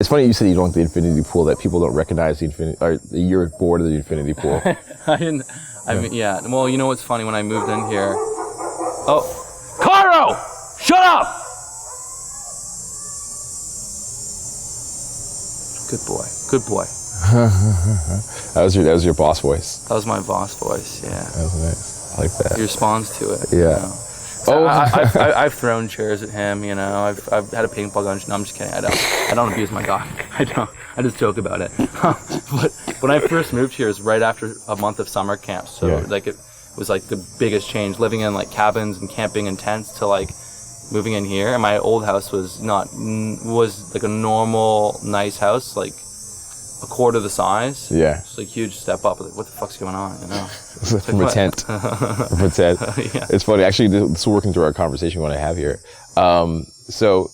It's funny you said you don't like the infinity pool, that people don't recognize the infinity, or you're bored of the infinity pool. I mean, yeah. Well, you know what's funny? When I moved in here, Caro, shut up! Good boy, good boy. That was your boss voice. That was my boss voice. Yeah. That was nice. I like that. He responds to it. Yeah. You know? So I've thrown chairs at him. You know, I've had a paintball gun. No, I'm just kidding. I don't abuse my dog. I don't. I just joke about it. But when I first moved here, it was right after a month of summer camp. So like it was like the biggest change, living in like cabins and camping in tents to like moving in here. And my old house was like a normal, nice house, like a quarter the size. Yeah. It's like a huge step up. Like, what the fuck's going on? You know. From a tent. From a tent. Yeah. It's funny. Actually, this is working through our conversation what I have here. So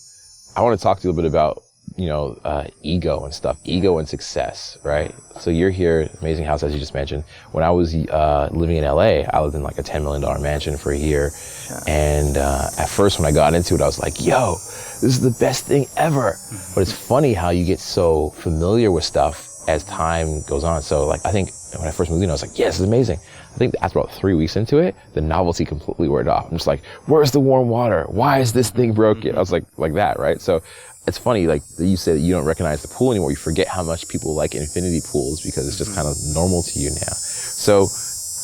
I want to talk to you a little bit about, you know, ego and stuff, ego and success, right? So you're here, amazing house, as you just mentioned. When I was living in LA, I lived in like a $10 million mansion for a year. Yeah. And at first when I got into it, I was like, yo, this is the best thing ever. Mm-hmm. But it's funny how you get so familiar with stuff as time goes on. So like, I think when I first moved in, I was like, yes, it's amazing. I think after about 3 weeks into it, the novelty completely wore off. I'm just like, where's the warm water? Why is this thing broken? I was like that, right? So it's funny, like you said, you don't recognize the pool anymore. You forget how much people like infinity pools because it's just kind of normal to you now. So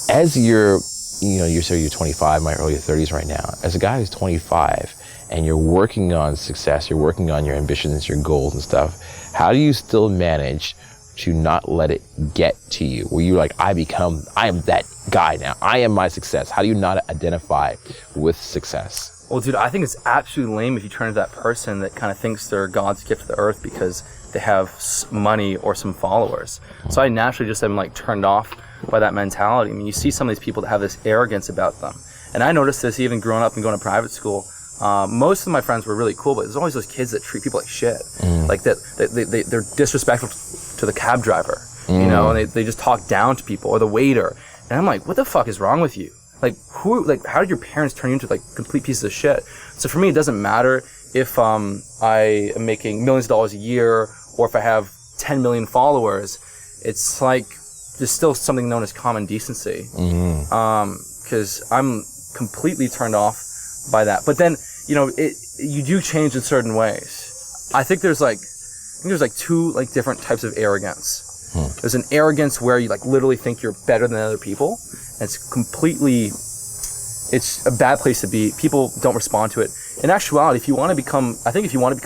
as you're 25, my early 30s right now, as a guy who's 25 and you're working on success, you're working on your ambitions, your goals and stuff, how do you still manage to not let it get to you? Where you're like, I am that guy now. I am my success. How do you not identify with success? Well, dude, I think it's absolutely lame if you turn into that person that kind of thinks they're God's gift to the earth because they have money or some followers. So I naturally just am like turned off by that mentality. I mean, you see some of these people that have this arrogance about them. And I noticed this even growing up and going to private school. Most of my friends were really cool, but there's always those kids that treat people like shit. Like they're disrespectful to the cab driver, you know, and they just talk down to people or the waiter. And I'm like, what the fuck is wrong with you? Like, how did your parents turn you into like complete pieces of shit? So for me, it doesn't matter if I am making millions of dollars a year or if I have 10 million followers. It's like there's still something known as common decency. Because I'm completely turned off by that. But then, you know, you do change in certain ways. I think there's two like different types of arrogance. There's an arrogance where you like literally think you're better than other people. And it's a bad place to be. People don't respond to it. In actuality, if you want to become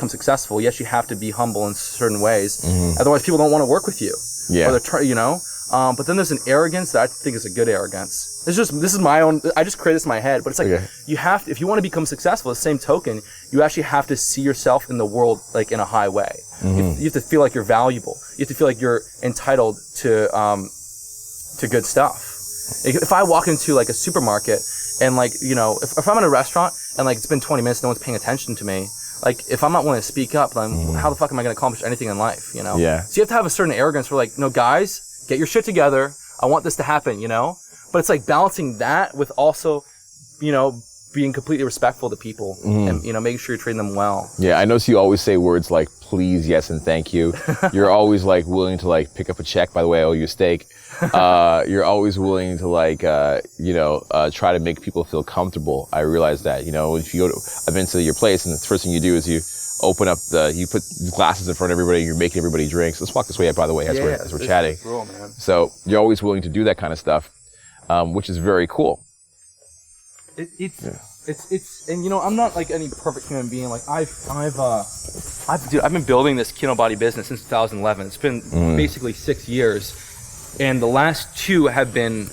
successful, yes, you have to be humble in certain ways. Otherwise, people don't want to work with you. Yeah. But then there's an arrogance that I think is a good arrogance. This is my own. I just created this in my head, but it's like you have to, if you want to become successful. The same token, you actually have to see yourself in the world like in a high way. You have to feel like you're valuable. You have to feel like you're entitled to good stuff. If I walk into like a supermarket and like, you know, if I'm in a restaurant and like it's been 20 minutes, no one's paying attention to me. Like if I'm not willing to speak up, then how the fuck am I going to accomplish anything in life? You know? Yeah. So you have to have a certain arrogance where like, no, guys, get your shit together. I want this to happen, you know? But it's like balancing that with also, you know, being completely respectful to people and, you know, making sure you're treating them well. Yeah, I notice you always say words like please, yes, and thank you. You're always like willing to like pick up a check. By the way, I owe you a steak. You're always willing to like, try to make people feel comfortable. I realize that, you know, if you I've been to your place and the first thing you do is you open up you put glasses in front of everybody, you're making everybody drinks. Let's walk this way, by the way, as we're chatting. Cool, man. So you're always willing to do that kind of stuff, which is very cool. It's and you know, I'm not like any perfect human being. Like I've been building this Kinobody business since 2011. It's been basically 6 years, and the last 2 have been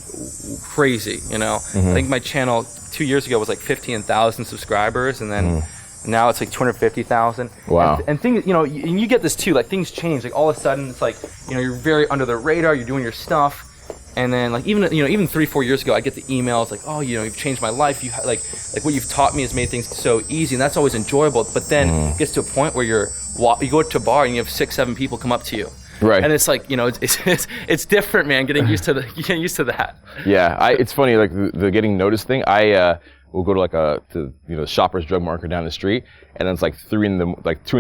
crazy. You know, I think my channel 2 years ago was like 15,000 subscribers, and then now it's like 250,000. Wow. And things, you know, and you get this too. Like things change. Like all of a sudden, it's like, you know, you're very under the radar. You're doing your stuff. And then like even 3-4 years ago, I get the emails like, oh, you know, you've changed my life. You like what you've taught me has made things so easy, and that's always enjoyable. But then it gets to a point where you go to a bar and you have 6-7 people come up to you, right? And it's like, you know, it's different, man. Getting used to that. Yeah, it's funny, like the getting noticed thing. we'll go to like Shoppers Drug Mart down the street, and then it's like 2 in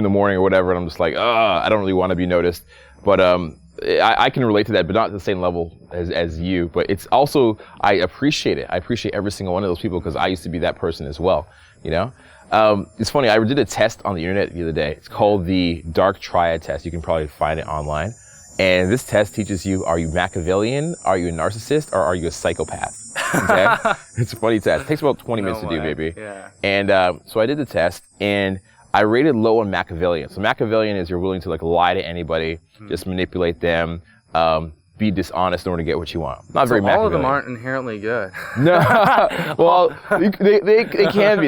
the morning or whatever, and I'm just like, I don't really want to be noticed. But I can relate to that, but not to the same level as you. But it's also, I appreciate it. I appreciate every single one of those people because I used to be that person as well, you know? It's funny, I did a test on the internet the other day. It's called the Dark Triad test. You can probably find it online. And this test teaches you, are you Machiavellian, are you a narcissist, or are you a psychopath? Okay? It's a funny test. It takes about 20 minutes to do, baby. Yeah. And so I did the test, and I rated low on Machiavellian. So Machiavellian is you're willing to like lie to anybody, just manipulate them, be dishonest in order to get what you want. Not very Machiavellian. All of them aren't inherently good. No, well, they can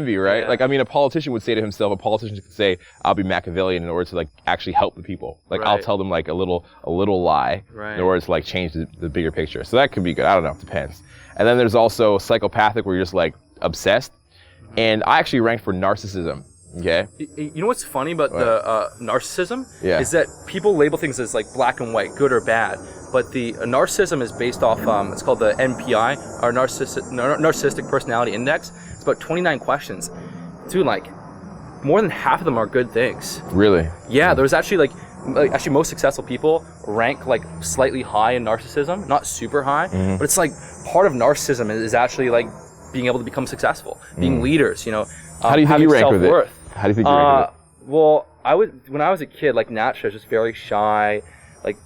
be, right? Yeah. Like, I mean, a politician would say to himself, a politician could say, I'll be Machiavellian in order to like actually help the people. Like, right. I'll tell them like a little lie in order to like change the bigger picture. So that could be good. I don't know, it depends. And then there's also psychopathic where you're just like obsessed. And I actually ranked for narcissism. Okay. You know what's funny about the narcissism is that people label things as like black and white, good or bad. But the narcissism is based off, it's called the NPI, or Narcissistic Personality Index. It's about 29 questions. Dude, like, more than half of them are good things. Really? Yeah, there's actually actually most successful people rank like slightly high in narcissism, not super high, but it's like part of narcissism is actually like being able to become successful, being leaders, you know. How do you think you rank with it? How do you think you rank with it? Well, when I was a kid, like naturally, I was just very shy, like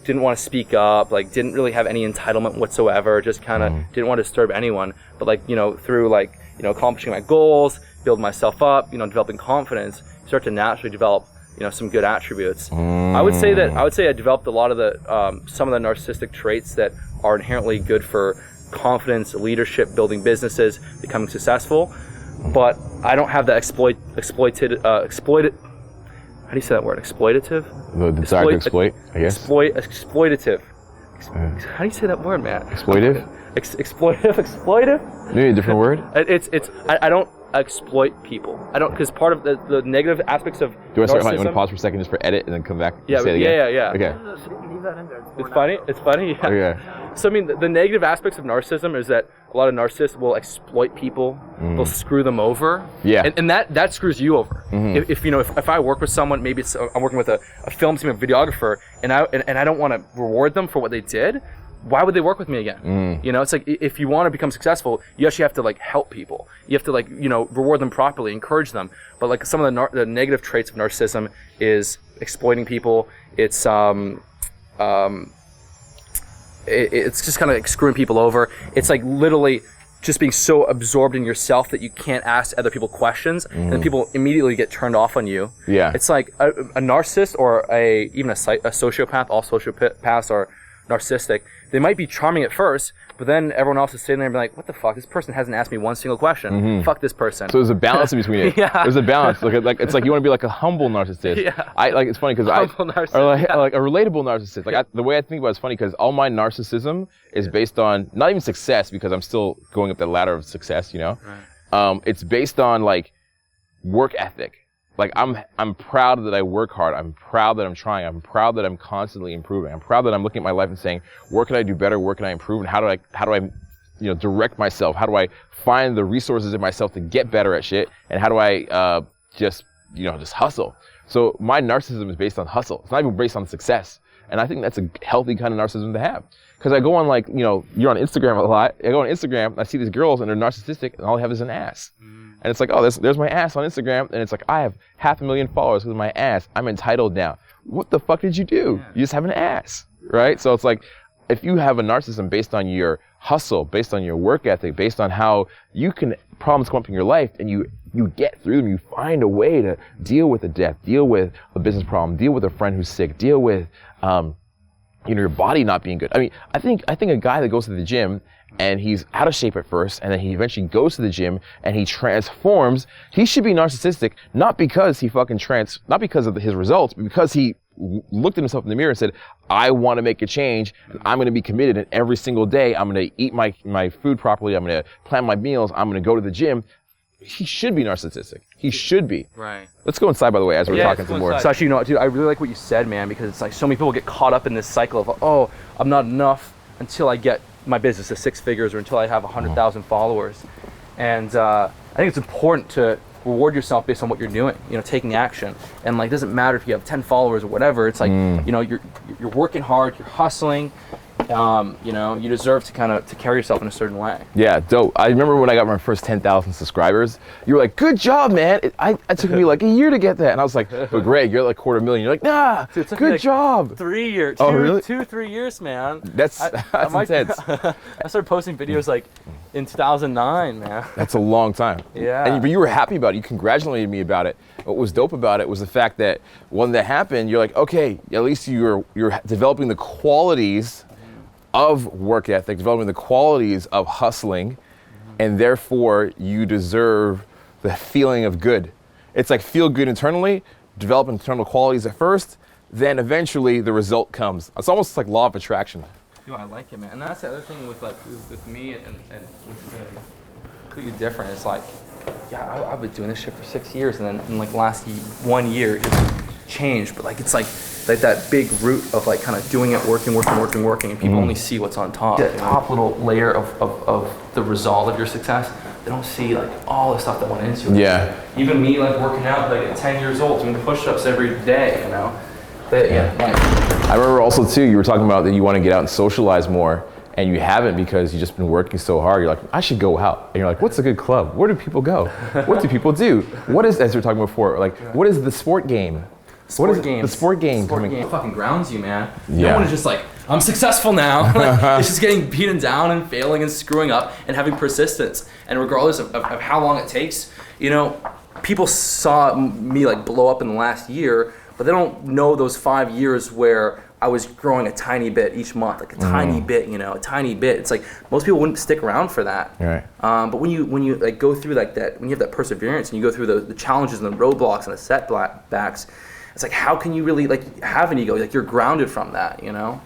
didn't want to speak up, like didn't really have any entitlement whatsoever, just kind of didn't want to disturb anyone. But like, you know, through like, you know, accomplishing my goals, building myself up, you know, developing confidence, start to naturally develop, you know, some good attributes. I would say I developed a lot of the some of the narcissistic traits that are inherently good for confidence, leadership, building businesses, becoming successful. But I don't have the exploited. How do you say that word? Exploitative? The desire to exploit, I guess. Exploitative. How do you say that word, man? Exploitive? Exploitive? Maybe a different word? I don't exploit people. I don't, because part of the negative aspects of Do I start? You want to pause for a second just for edit and then come back? Yeah, and say it again? yeah. Okay. Leave that in there. It's funny. Yeah. Okay. So I mean, the negative aspects of narcissism is that a lot of narcissists will exploit people. They'll screw them over. Yeah. And that screws you over. If I work with someone, maybe I'm working with a film team, a videographer, and I don't want to reward them for what they did. Why would they work with me again? You know, it's like if you want to become successful, you actually have to like help people. You have to like, you know, reward them properly, encourage them. But like some of the negative traits of narcissism is exploiting people. It's it's just kind of like screwing people over. It's like literally just being so absorbed in yourself that you can't ask other people questions, and then people immediately get turned off on you. Yeah. It's like a narcissist or even a sociopath. All sociopaths are narcissistic. They might be charming at first, but then everyone else is sitting there and be like, what the fuck? This person hasn't asked me one single question. Fuck this person. So there's a balance in between it. Yeah. There's a balance. Like it's like you want to be like a humble narcissist. Yeah. It's funny because like a relatable narcissist. Like the way I think about it is funny because all my narcissism is based on not even success, because I'm still going up the ladder of success, you know. Right. It's based on like work ethic. Like I'm proud that I work hard. I'm proud that I'm trying. I'm proud that I'm constantly improving. I'm proud that I'm looking at my life and saying, where can I do better? Where can I improve? And how do I, you know, direct myself? How do I find the resources in myself to get better at shit? And how do I just hustle? So my narcissism is based on hustle. It's not even based on success. And I think that's a healthy kind of narcissism to have. Because I go on like, you know, you're on Instagram a lot. I go on Instagram, I see these girls and they're narcissistic and all they have is an ass. And it's like, oh, there's my ass on Instagram. And it's like, I have 500,000 followers with my ass. I'm entitled now. What the fuck did you do? Yeah. You just have an ass, right? So it's like, if you have a narcissism based on your hustle, based on your work ethic, based on how you can problems come up in your life and you get through them, you find a way to deal with a death, deal with a business problem, deal with a friend who's sick, deal with, your body not being good. I mean, I think a guy that goes to the gym and he's out of shape at first, and then he eventually goes to the gym and he transforms, he should be narcissistic, not because not because of his results, but because he looked at himself in the mirror and said, I want to make a change, and I'm going to be committed, and every single day I'm going to eat my food properly, I'm going to plan my meals, I'm going to go to the gym. He should be narcissistic. He should be. Right. Let's go inside, by the way, as we're talking some more. So actually, you know, dude, I really like what you said, man, because it's like so many people get caught up in this cycle of, oh, I'm not enough until I get my business to 6 figures or until I have 100,000 followers. And I think it's important to reward yourself based on what you're doing, you know, taking action. And like, it doesn't matter if you have 10 followers or whatever. It's like, you know, you're working hard, you're hustling. You know, you deserve to carry yourself in a certain way. Yeah, dope. I remember when I got my first 10,000 subscribers, you were like, good job, man. It took me like a year to get that. And I was like, but Greg, you're like 250,000. You're like, nah, Dude, good like job. 3 years. Oh, really? 3 years, man. That's intense. I started posting videos like in 2009, man. That's a long time. Yeah. But you were happy about it. You congratulated me about it. What was dope about it was the fact that when that happened, you're like, okay, at least you're developing the qualities of work ethic, developing the qualities of hustling, and therefore you deserve the feeling of good. It's like feel good internally, develop internal qualities at first, then eventually the result comes. It's almost like law of attraction. Yo, I like it, man. And that's the other thing with with me and with completely different. It's like, yeah, I've been doing this shit for 6 years, and then in like last 1 year it just changed. But like it's like that big root of like kind of doing it, working, and people only see what's on top. That top little layer of the result of your success, they don't see like all the stuff that went into it. Yeah. Even me like working out like at 10 years old, doing push-ups every day, you know. But, yeah. Like, I remember also too, you were talking about that you want to get out and socialize more, and you haven't because you've just been working so hard. You're like, I should go out. And you're like, what's a good club? Where do people go? What do people do? What is, as we were talking before, like, what is the sport game? What is the sport game coming? It fucking grounds you, man. Yeah. No one is just like, I'm successful now. Like, it's just getting beaten down and failing and screwing up and having persistence. And regardless of how long it takes, you know, people saw me like blow up in the last year, but they don't know those 5 years where I was growing a tiny bit each month, like a tiny bit, you know, a tiny bit. It's like most people wouldn't stick around for that. Right. But when you like go through like that, when you have that perseverance and you go through the challenges and the roadblocks and the setbacks, it's like, how can you really like have an ego? Like you're grounded from that, you know?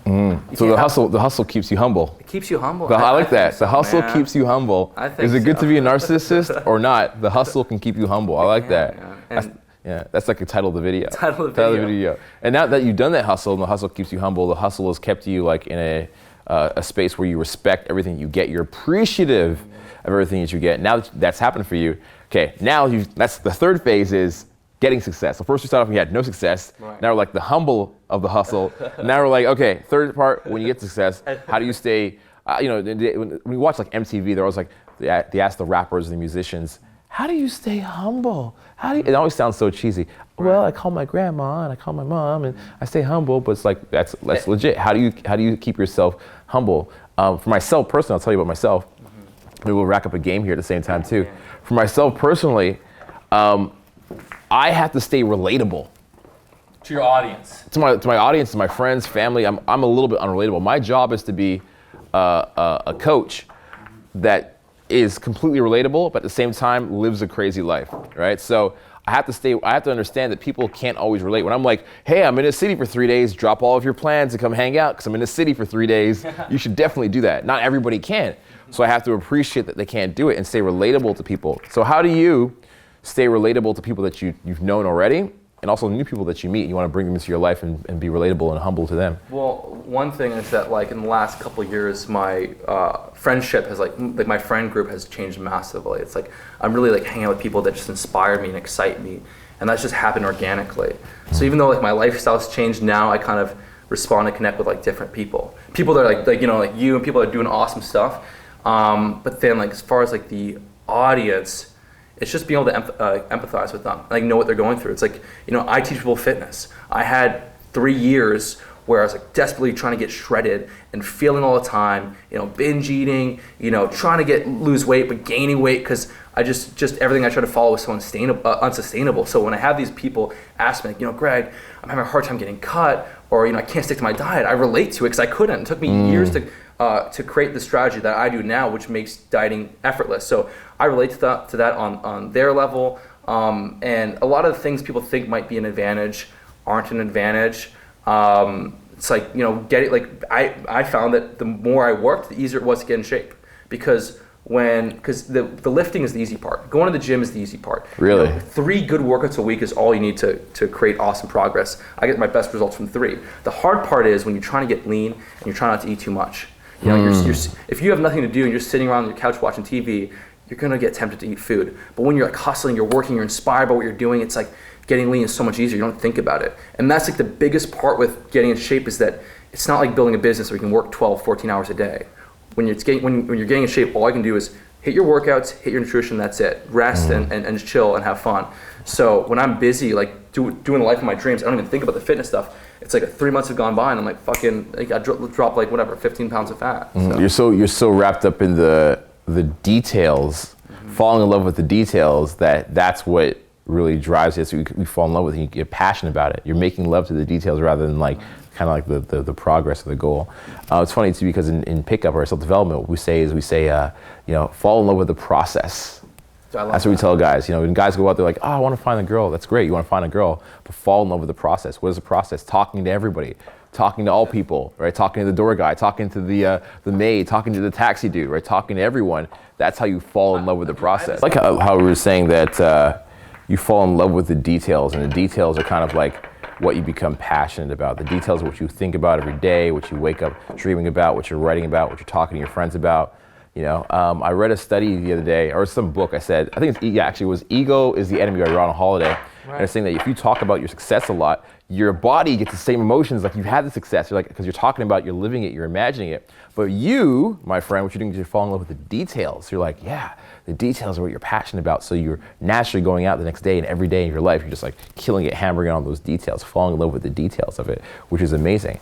So the hustle keeps you humble. It keeps you humble. I like that. So, the hustle man. keeps you humble. I think Is it good so. to be a narcissist or not? The hustle can keep you humble. I like that. And Yeah, that's like the title of the video. Title of the video. And now that you've done that hustle, and the hustle keeps you humble, the hustle has kept you like in a space where you respect everything you get. You're appreciative of everything that you get. Now that that's happened for you, okay, now that's the third phase is getting success. So first we started off, we had no success. Right. Now we're like the humble of the hustle. Now we're like, okay, third part, when you get success, how do you stay, you know, when we watch like MTV, they're always like, they ask the rappers and the musicians, how do you stay humble? It always sounds so cheesy. Well, I call my grandma and I call my mom and I stay humble, but it's like, that's legit. How do you keep yourself humble? For myself personally, I'll tell you about myself. Maybe we'll rack up a game here at the same time too. For myself personally, I have to stay relatable. to your audience. To my audience, to my friends, family, I'm a little bit unrelatable. My job is to be a coach that is completely relatable, but at the same time lives a crazy life, right? So I have to understand that people can't always relate. When I'm like, hey, I'm in a city for 3 days, drop all of your plans and come hang out because I'm in a city for 3 days, you should definitely do that. Not everybody can. So I have to appreciate that they can't do it and stay relatable to people. So how do you stay relatable to people that you've known already, and also new people that you meet? You want to bring them into your life and be relatable and humble to them. Well, one thing is that like in the last couple of years, my friendship has like my friend group has changed massively. It's like I'm really like hanging out with people that just inspire me and excite me, and that's just happened organically. So even though like my lifestyle's changed now, I kind of respond and connect with like different people that are like you know, like you, and people that are doing awesome stuff. But then like as far as like the audience, it's just being able to empathize with them, like know what they're going through. It's like, you know, I teach people fitness. I had 3 years where I was like desperately trying to get shredded and feeling all the time, you know, binge eating, you know, trying to lose weight but gaining weight because I just everything I tried to follow was so unsustainable. So when I have these people ask me, like, you know, Greg, I'm having a hard time getting cut, or you know, I can't stick to my diet, I relate to it because I couldn't. It took me years to create the strategy that I do now, which makes dieting effortless. So I relate to that on their level. And a lot of the things people think might be an advantage aren't an advantage. It's like, you know, I found that the more I worked, the easier it was to get in shape, because the lifting is the easy part. Going to the gym is the easy part. Really? You know, 3 good workouts a week is all you need to create awesome progress. I get my best results from 3. The hard part is when you're trying to get lean and you're trying not to eat too much. You know, if you have nothing to do and you're sitting around on your couch watching TV, you're gonna get tempted to eat food. But when you're like hustling, you're working, you're inspired by what you're doing, it's like getting lean is so much easier. You don't think about it. And that's like the biggest part with getting in shape is that it's not like building a business where you can work 12, 14 hours a day. When you're getting in shape, all I can do is hit your workouts, hit your nutrition, that's it. Rest and just chill and have fun. So when I'm busy, like doing the life of my dreams, I don't even think about the fitness stuff. It's like 3 months have gone by and I'm like I dropped like whatever, 15 pounds of fat. So. You're so wrapped up in the details, falling in love with the details, that's what really drives it. So we fall in love with it, you get passionate about it. You're making love to the details rather than like kind of like the progress of the goal. It's funny too because in pickup or self-development, what we say fall in love with the process. That's what we tell guys. When guys go out, they're like, oh, I want to find a girl. That's great. You want to find a girl, but fall in love with the process. What is the process? Talking to everybody, talking to all people, right? Talking to the door guy, talking to the maid, talking to the taxi dude, right? Talking to everyone. That's how you fall in love with the process. Like how we were saying that you fall in love with the details, and the details are kind of like what you become passionate about. The details of what you think about every day, what you wake up dreaming about, what you're writing about, what you're talking to your friends about. I read a study the other day, or some book. I think it was Ego is the Enemy, or you're on a holiday. Right. And it's saying that if you talk about your success a lot, your body gets the same emotions like you've had the success. You're like, because you're talking about, you're living it, you're imagining it. But you, my friend, what you're doing is you're falling in love with the details. You're like, yeah, the details are what you're passionate about. So you're naturally going out the next day and every day in your life, you're just like killing it, hammering on those details, falling in love with the details of it, which is amazing.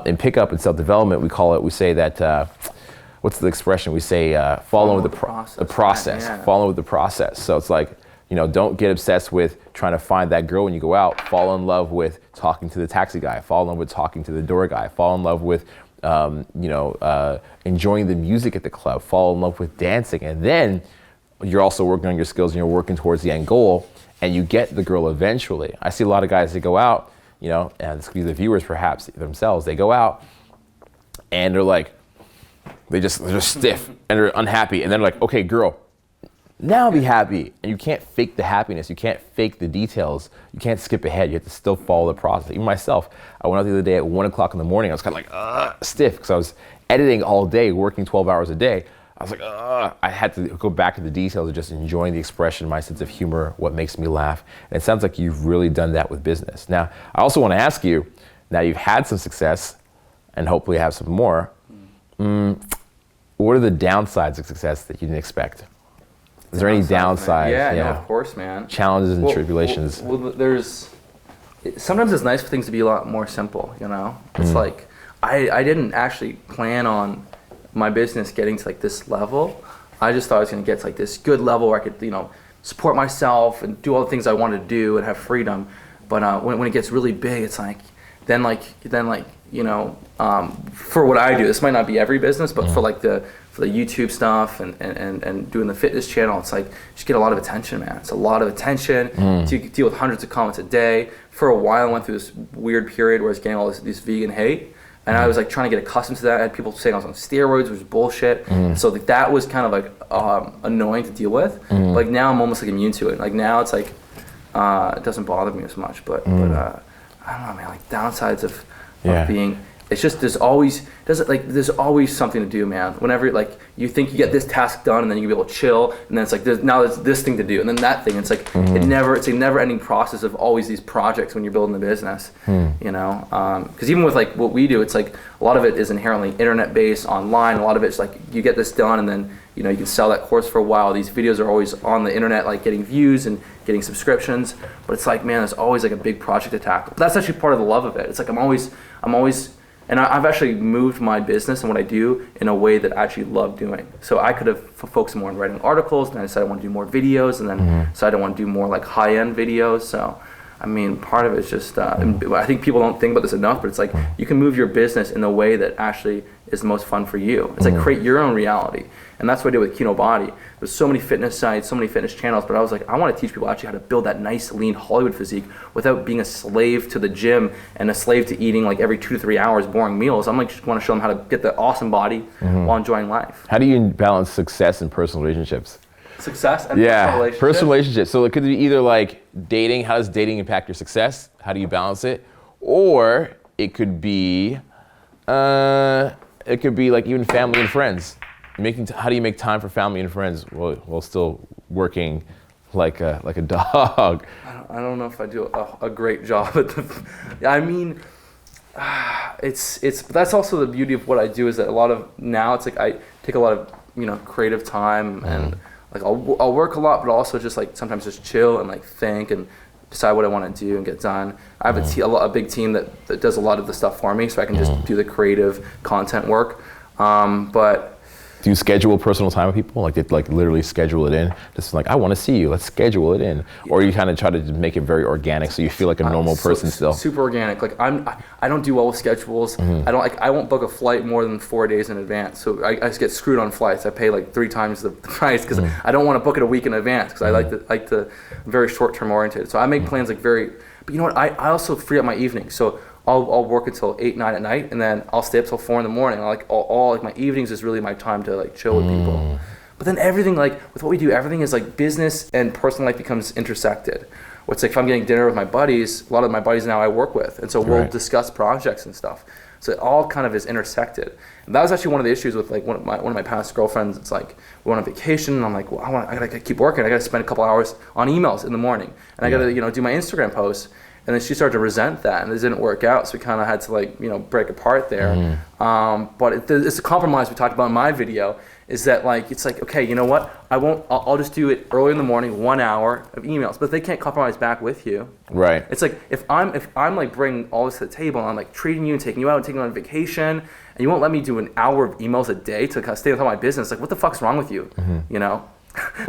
In pickup and self-development, we say that, what's the expression? We say, fall in with the process. Yeah. Fall in with the process. So it's like, don't get obsessed with trying to find that girl when you go out. Fall in love with talking to the taxi guy. Fall in love with talking to the door guy. Fall in love with, enjoying the music at the club. Fall in love with dancing. And then you're also working on your skills and you're working towards the end goal, and you get the girl eventually. I see a lot of guys that go out, and this could be the viewers perhaps themselves. They go out and they're like, they're just stiff and they're unhappy. And then they're like, okay, girl, now be happy. And you can't fake the happiness. You can't fake the details. You can't skip ahead. You have to still follow the process. Even myself, I went out the other day at 1 o'clock in the morning. I was kind of like, stiff, because I was editing all day, working 12 hours a day. I was like, I had to go back to the details of just enjoying the expression, my sense of humor, what makes me laugh. And it sounds like you've really done that with business. Now, I also want to ask you, now you've had some success and hopefully have some more. What are the downsides of success that you didn't expect? Is there any downsides? Yeah, no, of course, man. Challenges and tribulations. Well, sometimes it's nice for things to be a lot more simple, It's like, I didn't actually plan on my business getting to like this level. I just thought I was gonna get to like this good level where I could, support myself and do all the things I wanted to do and have freedom. But when it gets really big, it's like, for what I do, this might not be every business, but for the YouTube stuff and doing the fitness channel, it's like you just get a lot of attention, man. It's a lot of attention. You deal with hundreds of comments a day. For a while, I went through this weird period where I was getting all this vegan hate, and I was like trying to get accustomed to that. I had people saying I was on steroids, which was bullshit. So like that was kind of like annoying to deal with. Like now I'm almost like immune to it. Like now it's like it doesn't bother me as much. But I don't know, man. Like downsides of being. It's just there's always something to do, man. Whenever like you think you get this task done and then you can be able to chill, and then it's like there's this thing to do and then that thing. It's like it's a never-ending process of always these projects when you're building the business. Because even with like what we do, it's like a lot of it is inherently internet-based, online. A lot of it's like you get this done and then you can sell that course for a while. These videos are always on the internet, like getting views and getting subscriptions. But it's like, man, there's always like a big project to tackle. But that's actually part of the love of it. It's like I'm always. And I've actually moved my business and what I do in a way that I actually love doing. So I could have focused more on writing articles, and then I decided I want to do more videos, and then decided I want to do more like high-end videos. So, I mean, part of it is just, I think people don't think about this enough, but it's like you can move your business in a way that actually is the most fun for you. It's like create your own reality. And that's what I did with Kinobody. There's so many fitness sites, so many fitness channels, but I was like, I want to teach people actually how to build that nice, lean Hollywood physique without being a slave to the gym and a slave to eating like every 2 to 3 hours boring meals. I'm like, just want to show them how to get the awesome body while enjoying life. How do you balance success and personal relationships? Success and personal relationships? Personal relationships. So it could be either like dating. How does dating impact your success? How do you balance it? Or it could be like even family and friends. how do you make time for family and friends while still working like a dog? I don't know if I do a great job at I mean, it's that's also the beauty of what I do is that it's like I take a lot of creative time and like I'll work a lot, but also just like sometimes just chill and like think and decide what I want to do and get done. I have a big team that does a lot of the stuff for me, so I can just do the creative content work. But do you schedule personal time with people? Like literally schedule it in? Just like, I want to see you, let's schedule it in. Or you kind of try to make it very organic so you feel like a normal person still? Super organic. Like I don't do well with schedules. I won't book a flight more than 4 days in advance. So I just get screwed on flights. I pay like 3 times the price because I don't want to book it a week in advance because I like to very short-term oriented. So I make plans like but you know what? I also free up my evenings. So I'll work until 8, 9 at night, and then I'll stay up till 4 in the morning. All like my evenings is really my time to like chill with people. But then everything, like with what we do, everything is like business and personal life becomes intersected. Or it's like if I'm getting dinner with my buddies, a lot of my buddies now I work with, and so we'll discuss projects and stuff. So it all kind of is intersected. And that was actually one of the issues with like one of my past girlfriends. It's like we went on vacation, and I'm like, well, I gotta keep working. I gotta spend a couple hours on emails in the morning, and I gotta do my Instagram posts. And then she started to resent that, and it didn't work out. So we kind of had to like break apart there. But it's a compromise we talked about in my video. Is that like it's like, okay, you know what? I'll just do it early in the morning, 1 hour of emails. But they can't compromise back with you. Right. It's like if I'm like bringing all this to the table, and I'm like treating you and taking you out and taking you on vacation, and you won't let me do an hour of emails a day to kind of stay on top of my business. Like, what the fuck's wrong with you?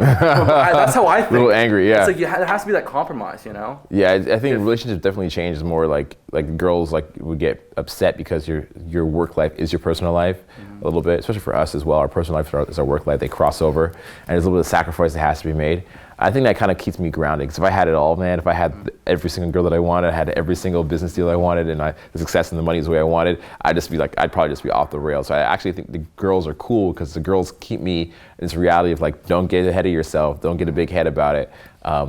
That's how I think. A little angry, yeah. It's like there has to be that compromise, Yeah, I think relationships definitely change more like girls would get upset because your work life is your personal life a little bit, especially for us as well. Our personal life is our work life. They cross over, and there's a little bit of sacrifice that has to be made. I think that kind of keeps me grounded, because if I had it all, man, if I had every single girl that I wanted, I had every single business deal I wanted, and the success and the money is the way I wanted, I'd probably just be off the rails. So I actually think the girls are cool, because the girls keep me in this reality of like, don't get ahead of yourself, don't get a big head about it.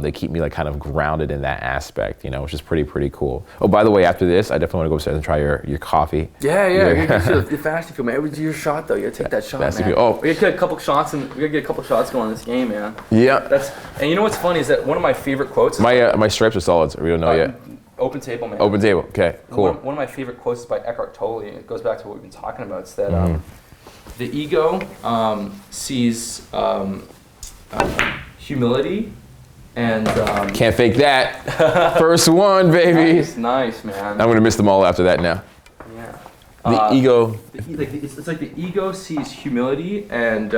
They keep me like kind of grounded in that aspect, which is pretty cool. Oh, by the way, after this, I definitely want to go upstairs and try your coffee. Yeah. You're fasting fuel, man. It was your shot though. You gotta take that shot, man. We gotta get a couple shots going in this game, man. Yeah. And you know what's funny is that one of my favorite quotes. My stripes are solids. We don't know yet. Open table, man. Open table. Okay. Cool. One of my favorite quotes is by Eckhart Tolle. It goes back to what we've been talking about. It's that the ego sees humility. And can't fake that. First one, baby. Nice, man. I'm gonna miss them all after that now. Yeah. The ego. It's like the ego sees humility and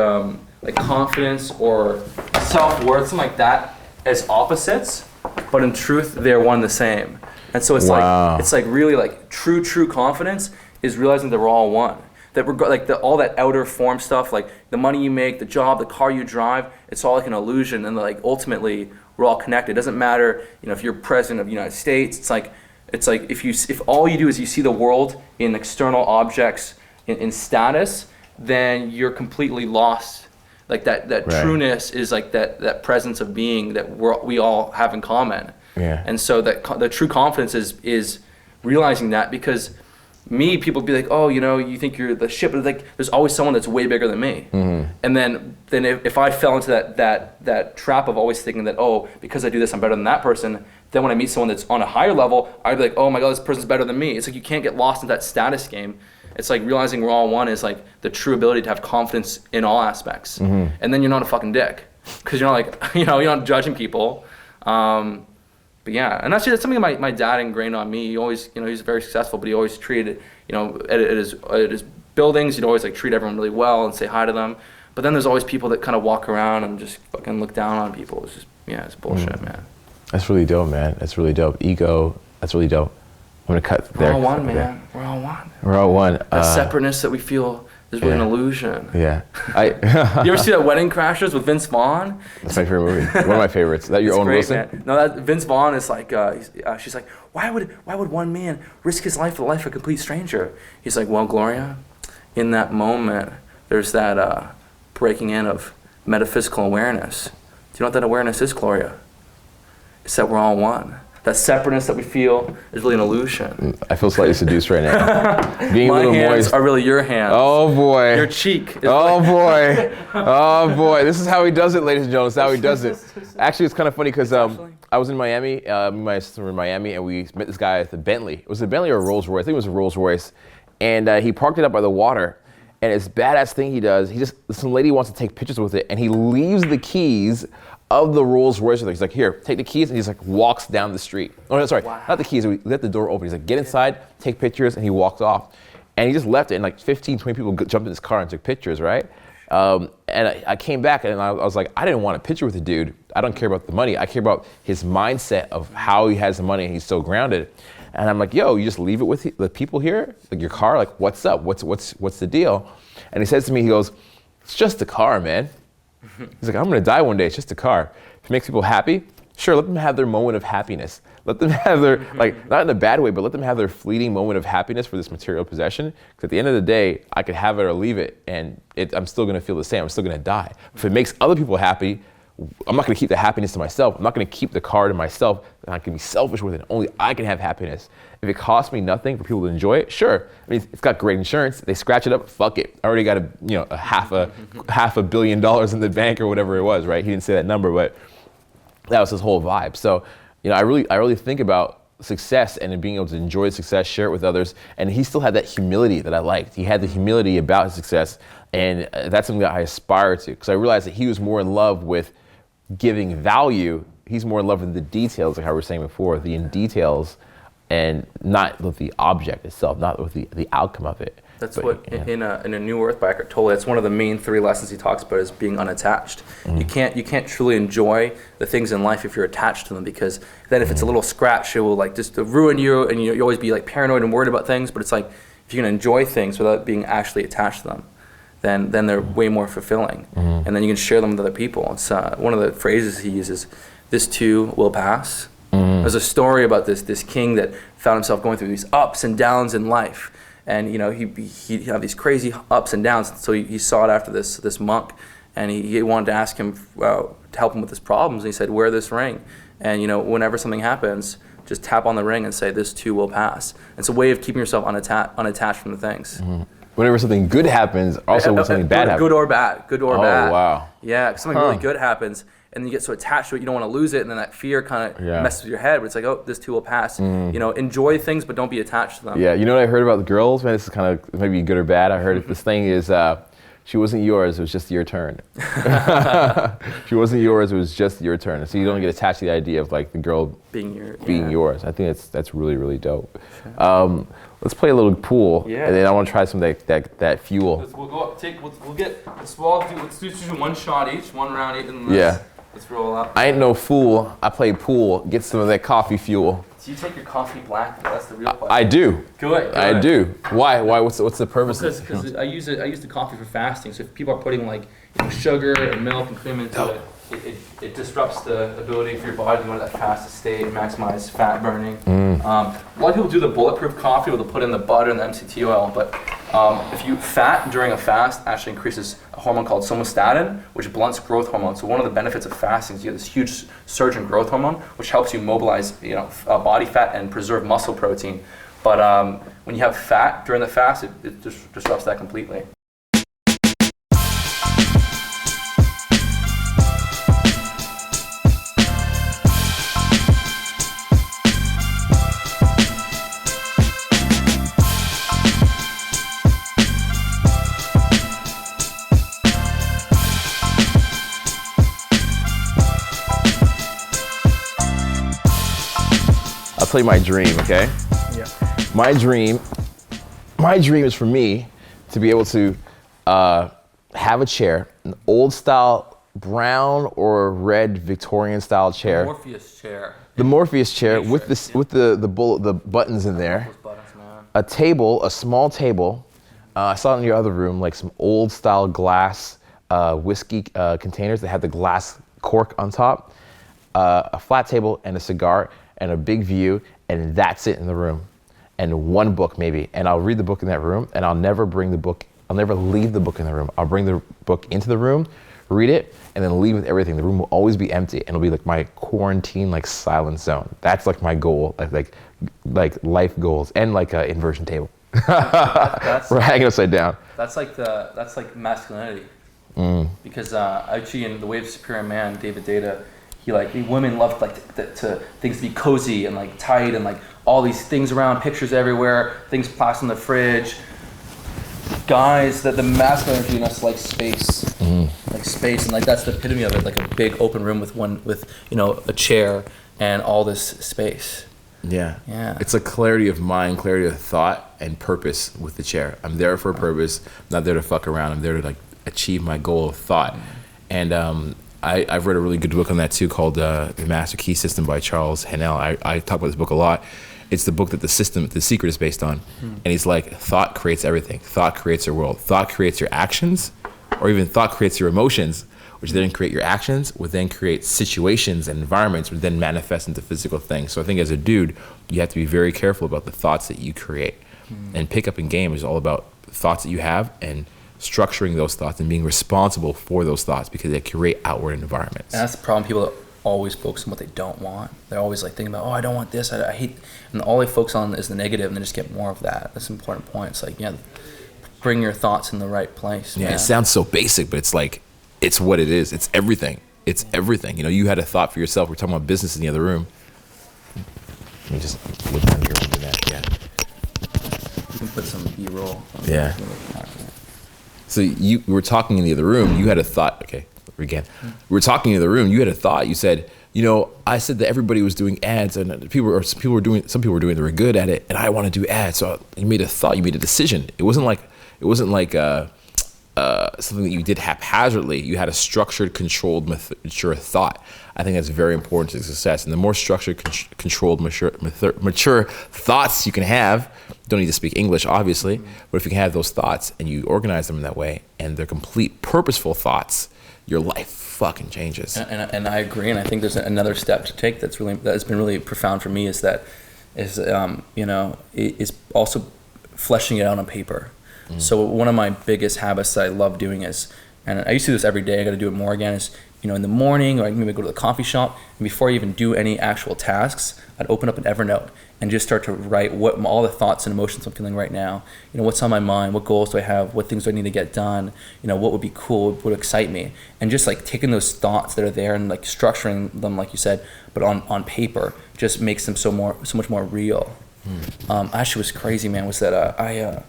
like confidence or self-worth, something like that, as opposites, but in truth they're one and the same. And so it's like really like true confidence is realizing that we're all one. That all that outer form stuff, like the money you make, the job, the car you drive, it's all like an illusion, and like ultimately we're all connected. It doesn't matter, if you're president of the United States. It's like if all you do is you see the world in external objects, in status, then you're completely lost. Like that trueness is like that presence of being that we all have in common. Yeah. And so the true confidence is realizing that, because people be like, oh, you think you're the shit, but like there's always someone that's way bigger than me. And then if I fell into that trap of always thinking that, oh, because I do this I'm better than that person, then when I meet someone that's on a higher level, I'd be like, oh my god, this person's better than me. It's like you can't get lost in that status game. It's like realizing we're all one is like the true ability to have confidence in all aspects. And then you're not a fucking dick, because you're not like you're not judging people. But yeah, and that's something that my dad ingrained on me. He always, he's very successful, but he always treated, at his buildings, he'd always like treat everyone really well and say hi to them. But then there's always people that kind of walk around and just fucking look down on people. It's just, it's bullshit, man. That's really dope, man. That's really dope. Ego, that's really dope. I'm gonna cut there. We're all one, man. We're all one. We're all one. That separateness that we feel is really an illusion. Yeah. You ever see that Wedding Crashers with Vince Vaughn? That's my favorite movie. One of my favorites. Is that your own great, Wilson? Man. No, Vince Vaughn is like, she's like, why would one man risk his life for the life of a complete stranger? He's like, well, Gloria, in that moment, there's that breaking in of metaphysical awareness. Do you know what that awareness is, Gloria? It's that we're all one. that separateness that we feel is really an illusion. I feel slightly seduced right now. Being My a little hands moist. are really your hands. Oh boy. Your cheek. Oh boy. Oh boy. This is how he does it, ladies and gentlemen. This is how he does it. Actually, it's kind of funny because I was in Miami. Me and my sister were in Miami, and we met this guy at the Bentley. It was a Bentley or a Rolls Royce. I think it was a Rolls Royce. And he parked it up by the water. And this badass thing he does, some lady wants to take pictures with it, and he leaves the keys of the Rolls Royce with her. He's like, here, take the keys, and he's like, walks down the street. Oh, no, sorry, not the keys, we let the door open. He's like, get inside, take pictures, and he walked off. And he just left it, and like 15, 20 people jumped in his car and took pictures, right? And I came back, and I was like, I didn't want a picture with the dude. I don't care about the money. I care about his mindset of how he has the money, and he's so grounded. And I'm like, yo, you just leave it with the people here? Like your car, like what's up? What's the deal? And he says to me, he goes, it's just a car, man. He's like, I'm gonna die one day, it's just a car. If it makes people happy, sure, let them have their moment of happiness. Let them have their, like, not in a bad way, but let them have their fleeting moment of happiness for this material possession. Because at the end of the day, I could have it or leave it, and I'm still gonna feel the same, I'm still gonna die. If it makes other people happy, I'm not gonna keep the happiness to myself. I'm not gonna keep the car to myself. I can be selfish with it. Only I can have happiness. If it costs me nothing for people to enjoy it, sure. I mean, it's got great insurance. They scratch it up, fuck it. I already got a half a billion dollars in the bank or whatever it was, right? He didn't say that number, but that was his whole vibe. So, I really think about success and being able to enjoy success, share it with others. And he still had that humility that I liked. He had the humility about his success, and that's something that I aspire to, because I realized that he was more in love with giving value. He's more in love with the details, like I was saying before, the in details, and not with the object itself, not with the outcome of it. That's what in a New Earth by Eckhart Tolle, that's one of the main 3 lessons he talks about, is being unattached. You can't truly enjoy the things in life if you're attached to them, because then if it's a little scratch, it will like just ruin you, and you always be like paranoid and worried about things. But it's like, if you can enjoy things without being actually attached to them, then they're way more fulfilling. And then you can share them with other people. It's one of the phrases he uses, this too will pass. There's a story about this king that found himself going through these ups and downs in life. And he'd have these crazy ups and downs. So he sought after this monk, and he wanted to ask him to help him with his problems. And he said, wear this ring. And whenever something happens, just tap on the ring and say, this too will pass. It's a way of keeping yourself unattached from the things. Whenever something good happens, also when something bad happens. Good or bad. Good or bad. Oh, wow. Yeah, something really good happens, and you get so attached to it, you don't want to lose it, and then that fear kind of messes with your head, but it's like, oh, this too will pass. Enjoy things, but don't be attached to them. Yeah, you know what I heard about the girls, man? This is kind of maybe good or bad. I heard this thing is, she wasn't yours, it was just your turn. She wasn't yours, it was just your turn. So you don't get attached to the idea of like the girl being yours. I think that's really, really dope. Sure. Let's play a little pool, and then I want to try some that fuel. Let's do one shot each, one round each, and let's roll up. I ain't no fool. I play pool. Get some of that coffee fuel. So you take your coffee black, that's the real question. I do. Good. I do. Why? What's the purpose? Because I use the coffee for fasting. So if people are putting like sugar and milk and cream into it, it disrupts the ability for your body to go into that fastest state, maximize fat burning. A lot of people do the bulletproof coffee where they'll put in the butter and the MCT oil, but if you fat during a fast actually increases a hormone called somatostatin, which blunts growth hormone. So one of the benefits of fasting is you get this huge surge in growth hormone, which helps you mobilize body fat and preserve muscle protein. But when you have fat during the fast, it just disrupts that completely. I'll tell you my dream, okay? Yeah. My dream is for me to be able to have a chair, an old style brown or red Victorian style chair. Morpheus chair. The Morpheus chair with the buttons in there. Those buttons, man. A table, a small table. I saw it in your other room, like some old style glass whiskey containers that had the glass cork on top. A flat table and a cigar and a big view, and that's it in the room. And one book maybe, and I'll read the book in that room, and I'll never leave the book in the room. I'll bring the book into the room, read it, and then leave with everything. The room will always be empty, and it'll be like my quarantine, like silent zone. That's like my goal, like life goals, and like an inversion table. We're hanging upside down. That's like masculinity. Because actually in The Way of Superior Man, David Data, women loved to things to be cozy and like tight and like all these things around, pictures everywhere, things plastered in the fridge. Guys, that the masculine energy in us like space, like space, and like that's the epitome of it, like a big open room with a chair and all this space. Yeah. It's a clarity of mind, clarity of thought, and purpose with the chair. I'm there for a purpose. I'm not there to fuck around. I'm there to like achieve my goal of thought. And I've read a really good book on that too, called The Master Key System by Charles Haanel. I talk about this book a lot. It's the book that the secret is based on. And he's like, thought creates everything. Thought creates your world. Thought creates your actions, or even thought creates your emotions, which then create your actions, would then create situations and environments, which then manifest into physical things. So I think as a dude, you have to be very careful about the thoughts that you create. And pickup in game is all about thoughts that you have and structuring those thoughts and being responsible for those thoughts, because they create outward environments. And that's the problem. People always focus on what they don't want. They're always like thinking about, I don't want this, I hate, and all they focus on is the negative, and they just get more of that. That's an important point. It's like, bring your thoughts in the right place. Yeah, man. It sounds so basic, but it's like, it's what it is. It's everything. It's everything. You had a thought for yourself. We're talking about business in the other room. Let me just look down here and do that. Yeah. You can put some B-roll. Yeah. So we were talking in the other room. You had a thought. Okay, again. We were talking in the other room. You had a thought. You said, I said that everybody was doing ads, and some people were doing. They were good at it, and I want to do ads. So you made a thought. You made a decision. It wasn't like something that you did haphazardly. You had a structured, controlled, mature thought. I think that's very important to success. And the more structured, controlled, mature thoughts you can have, don't need to speak English, obviously, but if you can have those thoughts and you organize them in that way, and they're complete, purposeful thoughts, your life fucking changes. And I agree. And I think there's another step to take that's been really profound for me is also fleshing it out on paper. So one of my biggest habits that I love doing is, and I used to do this every day, I got to do it more again, is, in the morning, or I maybe go to the coffee shop, and before I even do any actual tasks, I'd open up an Evernote and just start to write all the thoughts and emotions I'm feeling right now. What's on my mind, what goals do I have, what things do I need to get done, what would be cool, what would excite me, and just like taking those thoughts that are there and like structuring them, like you said, but on paper, just makes them so much more real. Actually, what's crazy, man, was that a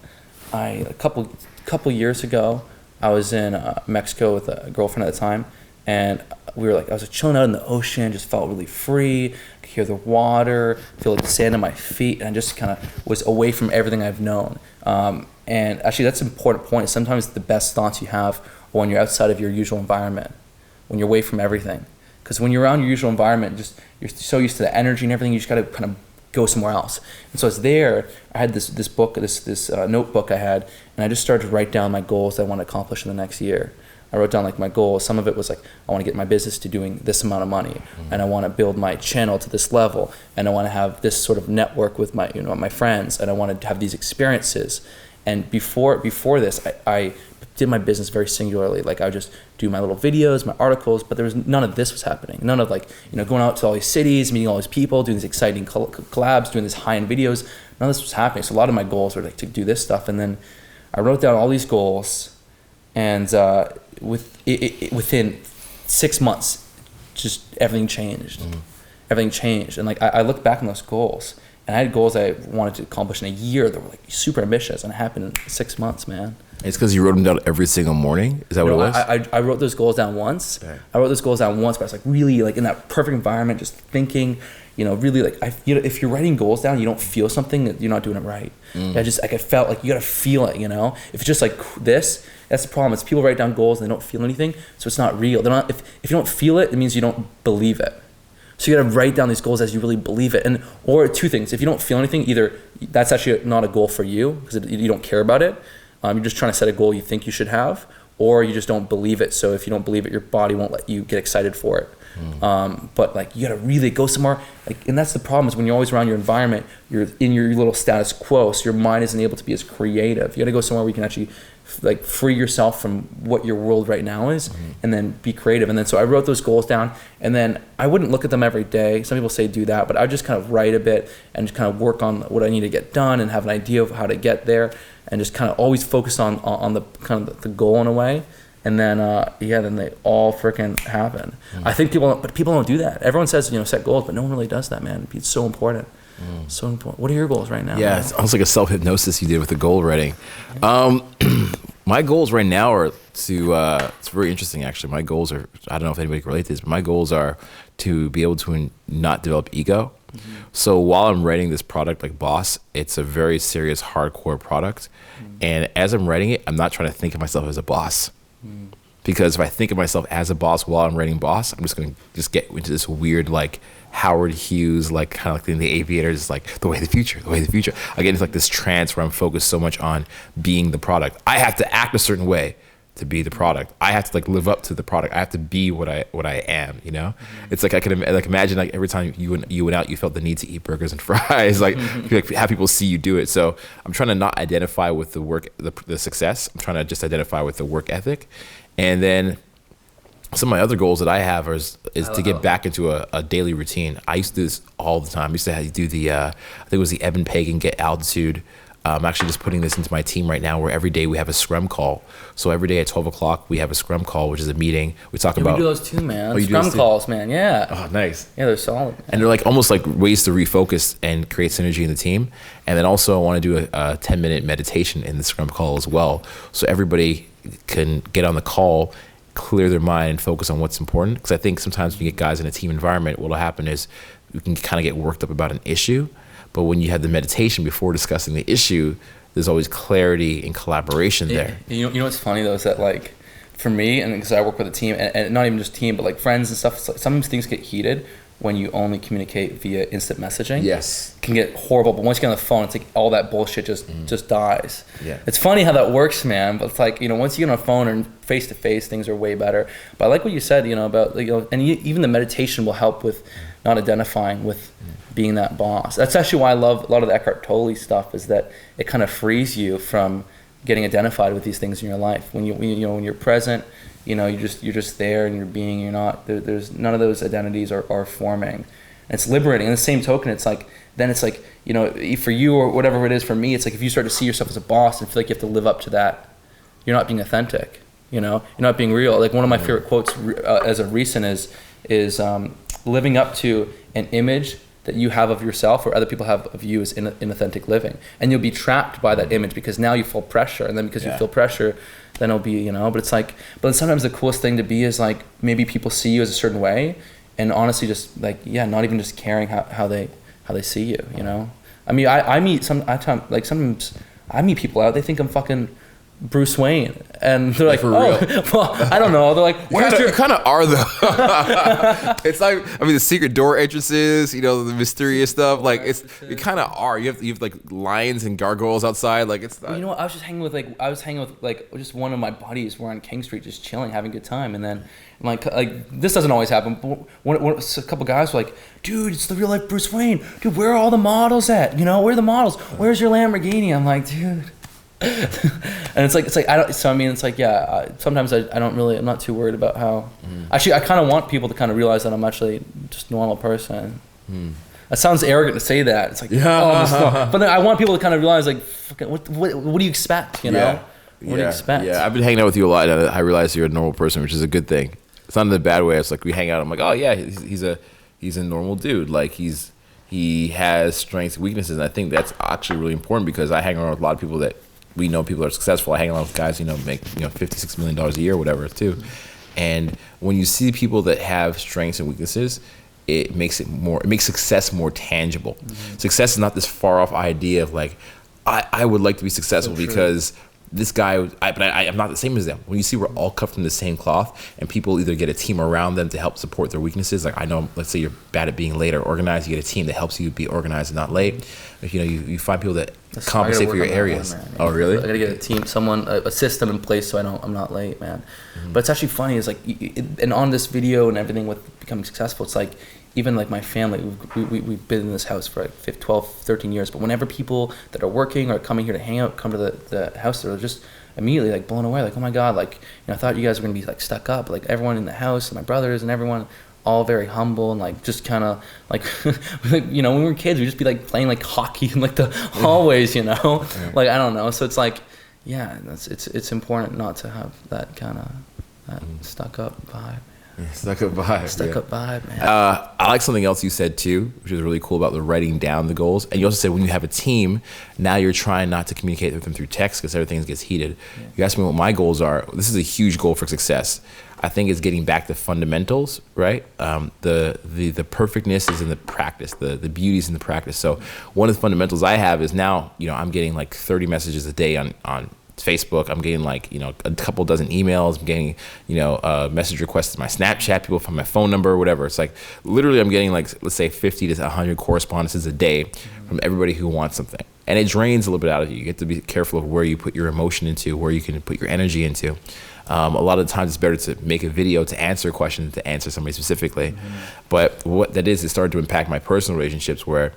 couple years ago, I was in Mexico with a girlfriend at the time, and I was chilling out in the ocean, just felt really free, could hear the water, feel like the sand on my feet, and I just kind of was away from everything I've known. And actually, that's an important point. Sometimes the best thoughts you have are when you're outside of your usual environment, when you're away from everything. Because when you're around your usual environment, you're so used to the energy and everything, you just got to kind of go somewhere else. And so I was there, I had this book, this notebook I had, and I just started to write down my goals that I want to accomplish in the next year. I wrote down like my goals. Some of it was like, I want to get my business to doing this amount of money, and I want to build my channel to this level, and I want to have this sort of network with my friends, and I want to have these experiences. And before this, I did my business very singularly. Like I would just do my little videos, my articles, but there was none of this was happening. None of going out to all these cities, meeting all these people, doing these exciting collabs, doing these high-end videos. None of this was happening. So a lot of my goals were like to do this stuff. And then I wrote down all these goals, and within 6 months, just everything changed. Everything changed. And like I look back on those goals, and I had goals I wanted to accomplish in a year that were like super ambitious, and it happened in 6 months, man. It's because you wrote them down every single morning? Is that what it was? I wrote those goals down once. Okay. I wrote those goals down once, but I was like really like in that perfect environment, just thinking, really like, if you're writing goals down, you don't feel something, that you're not doing it right. I felt like you got to feel it, If it's just like this, that's the problem. It's people write down goals and they don't feel anything, so it's not real. If you don't feel it, it means you don't believe it. So you got to write down these goals as you really believe it. Or two things. If you don't feel anything, either that's actually not a goal for you because you don't care about it. You're just trying to set a goal you think you should have, or you just don't believe it. So if you don't believe it, your body won't let you get excited for it. But like you gotta really go somewhere. Like, and that's the problem is when you're always around your environment, you're in your little status quo, so your mind isn't able to be as creative. You gotta go somewhere where you can actually like free yourself from what your world right now is, and then be creative. And then so I wrote those goals down, and then I wouldn't look at them every day. Some people say do that, but I would just kind of write a bit and just kind of work on what I need to get done and have an idea of how to get there, and just kind of always focus on the kind of the goal in a way. And then then they all freaking happen. I think people don't do that. Everyone says set goals, but no one really does that, man. It's so important. So important. What are your goals right now? Yeah, it's almost like a self-hypnosis you did with the goal writing. My goals right now are to, it's very interesting actually. My goals are, I don't know if anybody can relate to this, but my goals are to be able to not develop ego. So while I'm writing this product like Boss, it's a very serious, hardcore product. And as I'm writing it, I'm not trying to think of myself as a boss. Because if I think of myself as a boss while I'm writing Boss, I'm just going to get into this weird like Howard Hughes, like kind of like in The Aviator, just like the way of the future. I get into like this trance where I'm focused so much on being the product. I have to act a certain way to be the product. I have to like live up to the product. I have to be what I am, It's like I can like imagine like every time you went out, you felt the need to eat burgers and fries, like have people see you do it. So I'm trying to not identify with the work, the success. I'm trying to just identify with the work ethic. And then some of my other goals that I have is to get back into a daily routine. I used to do this all the time. I used to do the, I think it was the Evan Pagan Get Altitude. I'm actually just putting this into my team right now where every day we have a scrum call. So every day at 12 o'clock, we have a scrum call, which is a meeting. We talk about... We do those too, man. Scrum calls, man. Yeah. Oh, nice. Yeah, they're solid. Man. And they're like almost like ways to refocus and create synergy in the team. And then also I want to do a 10-minute meditation in the scrum call as well. So everybody can get on the call, clear their mind and focus on what's important. Because I think sometimes when you get guys in a team environment, what'll happen is you can kind of get worked up about an issue. But when you have the meditation before discussing the issue, there's always clarity and collaboration there. You know what's funny though is that like for me, and because I work with a team, and not even just team, but like friends and stuff, like sometimes things get heated when you only communicate via instant messaging. Yes. It can get horrible, but once you get on the phone, it's like all that bullshit just dies. Yeah. It's funny how that works, man, but it's like, once you get on a phone and face to face, things are way better. But I like what you said, about, and even the meditation will help with not identifying with being that boss. That's actually why I love a lot of the Eckhart Tolle stuff, is that it kind of frees you from getting identified with these things in your life. When you're present, you're just there and you're being. You're not there's none of those identities are forming. And it's liberating. In the same token, it's like then it's like for you or whatever it is for me, it's like if you start to see yourself as a boss and feel like you have to live up to that, you're not being authentic. You're not being real. Like one of my favorite quotes as of recent is living up to an image that you have of yourself or other people have of you is inauthentic living. And you'll be trapped by that image because now you feel pressure. And then because you feel pressure, then it'll be, but it's like, but sometimes the coolest thing to be is like, maybe people see you as a certain way and honestly just like, not even just caring how they see you, I mean, I meet sometimes I meet people out, they think I'm fucking Bruce Wayne, and they're like, well, I don't know. They're like, You kind of are though. It's like, I mean, the secret door entrances, the mysterious stuff. Like you kind of are. You have like lions and gargoyles outside. Like it's. Well, I was hanging with just one of my buddies. We're on King Street, just chilling, having a good time, and then like this doesn't always happen. But when a couple guys were like, dude, it's the real life Bruce Wayne. Dude, where are all the models at? Where are the models? Where's your Lamborghini? I'm like, dude. And it's like I don't. So I mean, it's like sometimes I don't really. I'm not too worried about how. Actually, I kind of want people to kind of realize that I'm actually just a normal person. That sounds arrogant to say that. It's like but then I want people to kind of realize like, what do you expect? What do you expect? Yeah, I've been hanging out with you a lot, and I realize you're a normal person, which is a good thing. It's not in a bad way. It's like we hang out. I'm like, oh yeah, he's a normal dude. Like he has strengths and weaknesses. And I think that's actually really important because I hang around with a lot of people that. We know people are successful. I hang around with guys, make $56 million a year, whatever, too. And when you see people that have strengths and weaknesses, it makes success more tangible. Success is not this far off idea of like, I would like to be successful because this guy, I'm not the same as them. When you see we're all cut from the same cloth, and people either get a team around them to help support their weaknesses. Like I know, let's say you're bad at being late or organized, you get a team that helps you be organized and not late. If, you find people that compensate for your areas. Oh, really? I gotta get a team, a system in place so I'm not late, man. But it's actually funny. Is like, and on this video and everything with becoming successful, it's like, even like my family, we've been in this house for like 12, 13 years, but whenever people that are working or coming here to hang out come to the house, they're just immediately like blown away, like, oh my God, like, I thought you guys were gonna be like stuck up, like everyone in the house, and my brothers and everyone, all very humble and like just kind of like, when we were kids, we'd just be like playing like hockey in like the hallways, like, I don't know. So it's like, yeah, it's important not to have that kind of stuck up vibe. Stuck up vibe, man. I like something else you said too, which is really cool about the writing down the goals. And you also said when you have a team, now you're trying not to communicate with them through text because everything gets heated. Yeah. You asked me what my goals are. This is a huge goal for success. I think it's getting back to fundamentals, right? The perfectness is in the practice. The beauty is in the practice. So one of the fundamentals I have is now, I'm getting like 30 messages a day on Facebook. I'm getting like, a couple dozen emails. I'm getting, message requests to my Snapchat, people from my phone number, whatever. It's like literally I'm getting like, let's say 50 to 100 correspondences a day from everybody who wants something. And it drains a little bit out of you. You have to be careful of where you put your emotion into, where you can put your energy into. A lot of the times it's better to make a video to answer a question than to answer somebody specifically. But what that is, it started to impact my personal relationships, where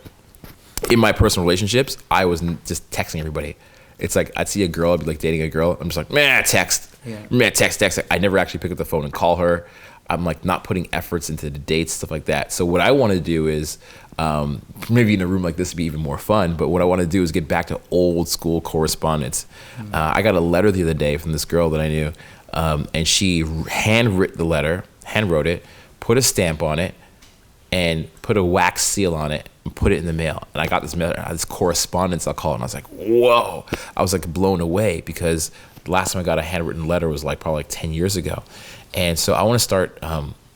in my personal relationships, I was just texting everybody. It's like I'd see a girl, I'd be like dating a girl. I'm just like, text. Text. I never actually pick up the phone and call her. I'm like not putting efforts into the dates, stuff like that. So what I want to do is, maybe in a room like this would be even more fun, but what I want to do is get back to old school correspondence. I got a letter the other day from this girl that I knew, and she handwrote it, put a stamp on it, and put a wax seal on it and put it in the mail. And I got this correspondence, I'll call it, and I was like, whoa. I was like blown away, because the last time I got a handwritten letter was like probably like 10 years ago. And so I want to start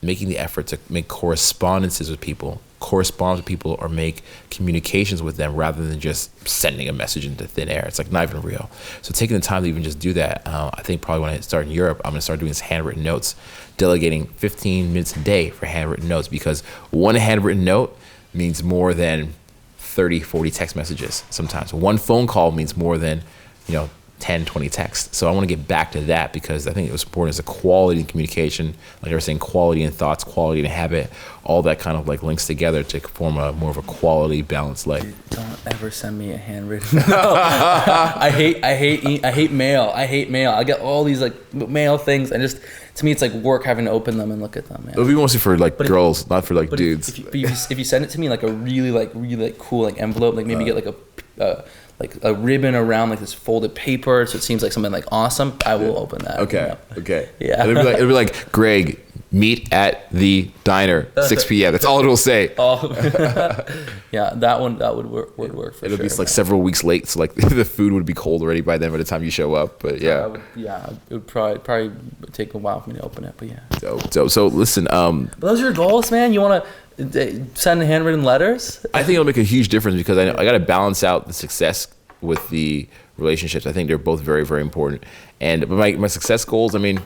making the effort to make correspondences with people, correspond with people, or make communications with them rather than just sending a message into thin air. It's like not even real. So taking the time to even just do that, I think probably when I start in Europe, I'm going to start doing this handwritten notes, delegating 15 minutes a day for handwritten notes, because one handwritten note means more than 30, 40 text messages sometimes. One phone call means more than, 10, 20 texts. So I want to get back to that, because I think it was important as a quality in communication, like I was saying, quality in thoughts, quality in habit, all that kind of like links together to form a more of a quality, balanced life. Dude, don't ever send me a handwritten note. I hate mail. I get all these like mail things, and just, to me, it's like work having to open them and look at them, man. It'll be mostly for like girls, not for like dudes. If you send it to me like a really cool like envelope, like maybe get like a ribbon around like this folded paper, so it seems like something like awesome, I will open that. Okay. Yeah. It'll be like, Greg, meet at the diner, 6 p.m. That's all it'll say. Oh. Yeah, that would work for sure. It'll be like several weeks late, so like the food would be cold already by then by the time you show up. But yeah. It would probably take a while for me to open it, but yeah. Dope. So listen, but those are your goals, man? You want to send handwritten letters? I think it'll make a huge difference, because I got to balance out the success with the relationships. I think they're both very, very important. But my success goals, I mean,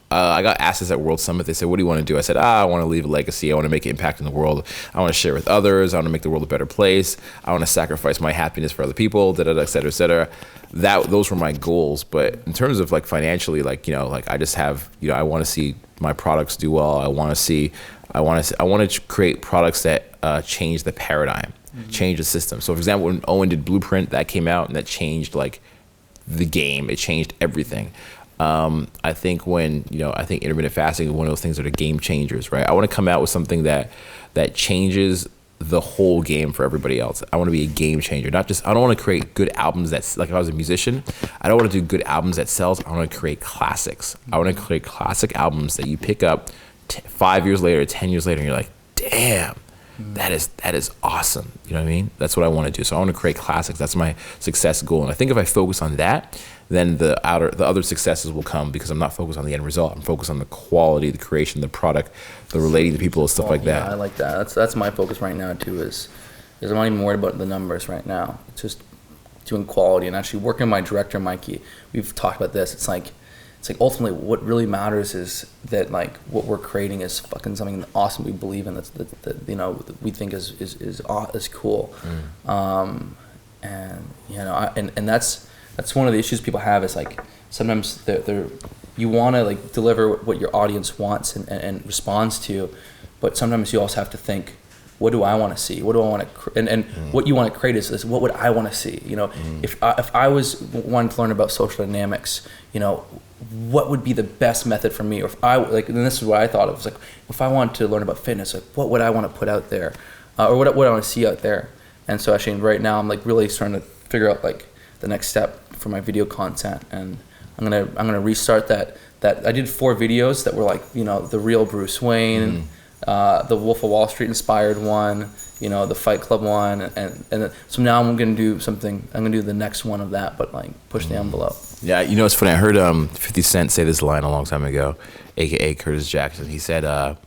I got asked this at World Summit. They said, what do you want to do? I said, I want to leave a legacy. I want to make an impact in the world. I want to share with others. I want to make the world a better place. I want to sacrifice my happiness for other people, et cetera, et cetera. Those were my goals. But in terms of like financially, I just have, I want to see my products do well. I want to create products that change the paradigm, change the system. So for example, when Owen did Blueprint, that came out and that changed like the game. It changed everything. I think I think intermittent fasting is one of those things that are game changers, right? I want to come out with something that changes the whole game for everybody else. I want to be a game changer, I don't want to create good albums that's like, if I was a musician, I don't want to do good albums that sells. I want to create classics. I want to create classic albums that you pick up 5 years later, 10 years later, and you're like, damn, that is awesome. You know what I mean? That's what I want to do. So I want to create classics. That's my success goal. And I think if I focus on that, then the other successes will come, because I'm not focused on the end result. I'm focused on the quality, the creation, the product, the relating to people, stuff like that. I like that. That's my focus right now too. Is I'm not even worried about the numbers right now. It's just doing quality and actually working with my director, Mikey. We've talked about this. It's like ultimately what really matters is that like what we're creating is fucking something awesome we believe in, that you know, that we think is cool. And you know, and that's one of the issues people have, is like sometimes you want to like deliver what your audience wants and responds to, but sometimes you also have to think, what do I want to see? What do I want to and what you want to create is what would I want to see? You know, if I was wanting to learn about social dynamics, you know, what would be the best method for me? Or if I like, and this is what I thought of, was like, if I want to learn about fitness, like what would I want to put out there, or what I want to see out there? And so actually right now I'm like really starting to figure out like the next step for my video content, and I'm gonna restart that. I did 4 videos that were like, you know, the real Bruce Wayne, the Wolf of Wall Street inspired one, you know, the Fight Club one, and so now I'm gonna do something. I'm gonna do the next one of that, but like push the envelope. Yeah, you know, it's funny. I heard 50 Cent say this line a long time ago, aka Curtis Jackson. He said,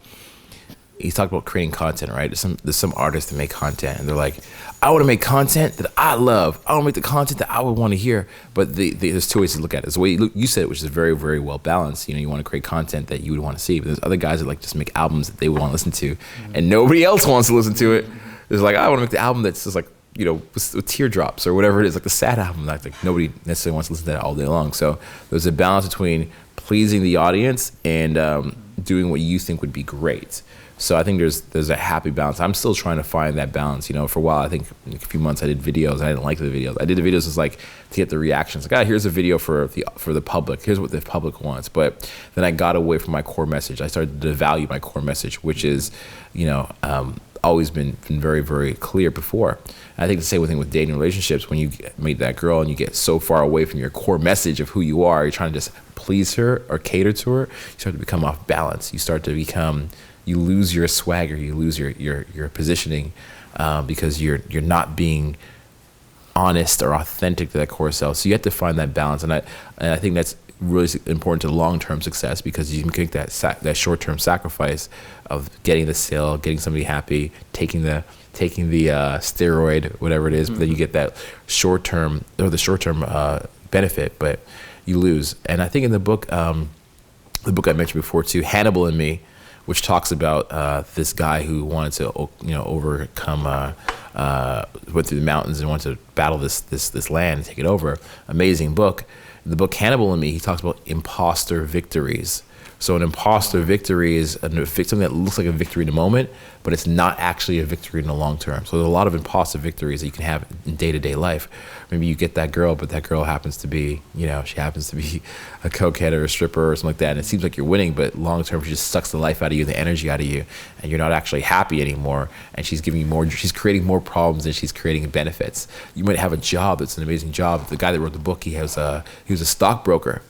he talked about creating content, right? There's some artists that make content, and they're like, I want to make content that I love. I want to make the content that I would want to hear. But there's 2 ways to look at it. There's the way you said it, which is very, very well balanced. You know, you want to create content that you would want to see. But there's other guys that like just make albums that they would want to listen to, and nobody else wants to listen to it. There's like, I want to make the album that's just like, you know, with teardrops or whatever it is, like the sad album. Like nobody necessarily wants to listen to that all day long. So there's a balance between pleasing the audience and doing what you think would be great. So I think there's a happy balance. I'm still trying to find that balance. You know, for a while, I think a few months I did videos. And I didn't like the videos. I did the videos just like to get the reactions. Like, here's a video for the public. Here's what the public wants. But then I got away from my core message. I started to value my core message, which is, you know, always been very, very clear before. And I think the same thing with dating relationships. When you meet that girl and you get so far away from your core message of who you are, you're trying to just please her or cater to her, you start to become off balance. You lose your swagger, you lose your positioning, because you're not being honest or authentic to that core self. So you have to find that balance, and I think that's really important to long-term success, because you can make that short-term sacrifice of getting the sale, getting somebody happy, taking the steroid, whatever it is, but then you get that short-term benefit, but you lose. And I think in the book I mentioned before too, Hannibal and Me, which talks about this guy who wanted to, you know, overcome, went through the mountains and wanted to battle this land and take it over. Amazing book. In the book Hannibal and Me, he talks about imposter victories. So an imposter victory is something that looks like a victory in the moment, but it's not actually a victory in the long term. So there's a lot of imposter victories that you can have in day-to-day life. Maybe you get that girl, but that girl happens to be, you know, she happens to be a cokehead or a stripper or something like that, and it seems like you're winning, but long term she just sucks the life out of you, the energy out of you, and you're not actually happy anymore, and she's creating more problems than she's creating benefits. You might have a job that's an amazing job. The guy that wrote the book, he was a stockbroker.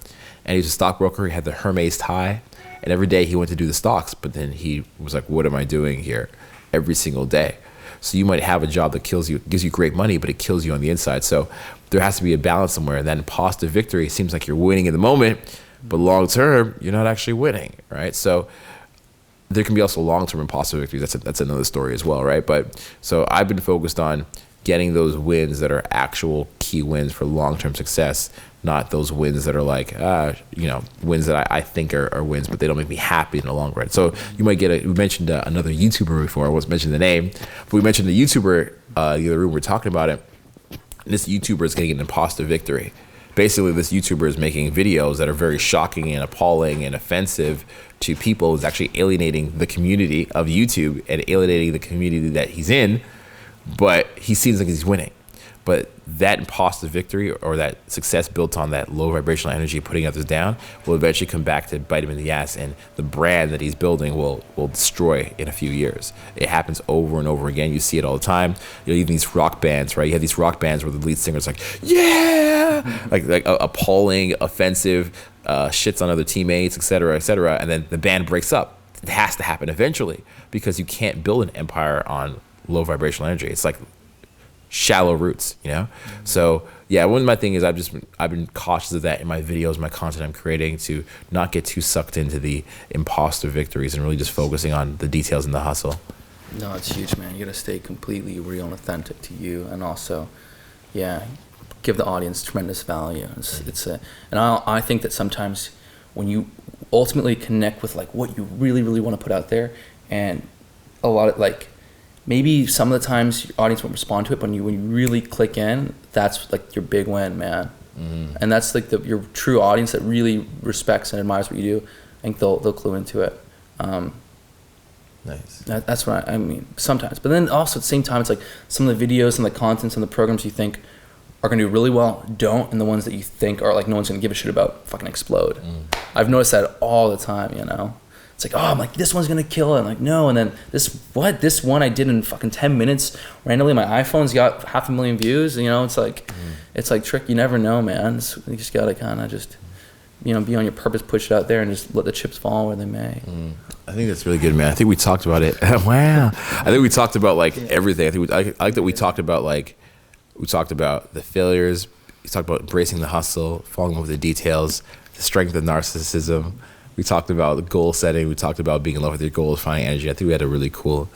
And he was a stockbroker. He had the Hermes tie, and every day he went to do the stocks. But then he was like, "What am I doing here?" Every single day. So you might have a job that kills you, gives you great money, but it kills you on the inside. So there has to be a balance somewhere. And that imposter victory seems like you're winning in the moment, but long term you're not actually winning, right? So there can be also long-term imposter victories. That's another story as well, right? But so I've been focused on getting those wins that are actual key wins for long-term success, not those wins that are like, you know, wins that I think are wins, but they don't make me happy in the long run. So you might get we mentioned another YouTuber before. I won't mention the name, but we mentioned the YouTuber, the other room we're talking about it. This YouTuber is getting an imposter victory. Basically, this YouTuber is making videos that are very shocking and appalling and offensive to people. Is actually alienating the community of YouTube and alienating the community that he's in, but he seems like he's winning. But that imposter victory or that success built on that low vibrational energy, putting others down, will eventually come back to bite him in the ass, and the brand that he's building will destroy in a few years. It happens over and over again. You see it all the time. You know, even these rock bands, right? You have these rock bands where the lead singer's like, yeah, like appalling, offensive, shits on other teammates, et cetera, and then the band breaks up. It has to happen eventually, because you can't build an empire on low vibrational energy. It's like shallow roots, you know? So yeah, one of my thing is I've been cautious of that in my videos, my content I'm creating, to not get too sucked into the imposter victories and really just focusing on the details and the hustle. No, it's huge, man. You gotta stay completely real and authentic to you, and also, yeah, give the audience tremendous value. I think that sometimes when you ultimately connect with like what you really, really want to put out there, and a lot of like, maybe some of the times your audience won't respond to it, but when you really click in, that's like your big win, man. And that's like your true audience that really respects and admires what you do. I think they'll clue into it. Nice. That's what I mean, sometimes. But then also at the same time, it's like some of the videos and the contents and the programs you think are going to do really well don't, and the ones that you think are like no one's going to give a shit about fucking explode. I've noticed that all the time, you know? It's like, oh, I'm like, this one's going to kill it. I'm like, no. And then this one I did in fucking 10 minutes randomly. My iPhone's got 500,000 views. You know, it's like, it's like trick. You never know, man. You just got to kind of just, you know, be on your purpose, push it out there, and just let the chips fall where they may. I think that's really good, man. I think we talked about it. Wow. I think we talked about like everything. I like that we talked about the failures. We talked about embracing the hustle, falling over the details, the strength of narcissism. We talked about the goal setting. We talked about being in love with your goals, finding energy. I think we had a really cool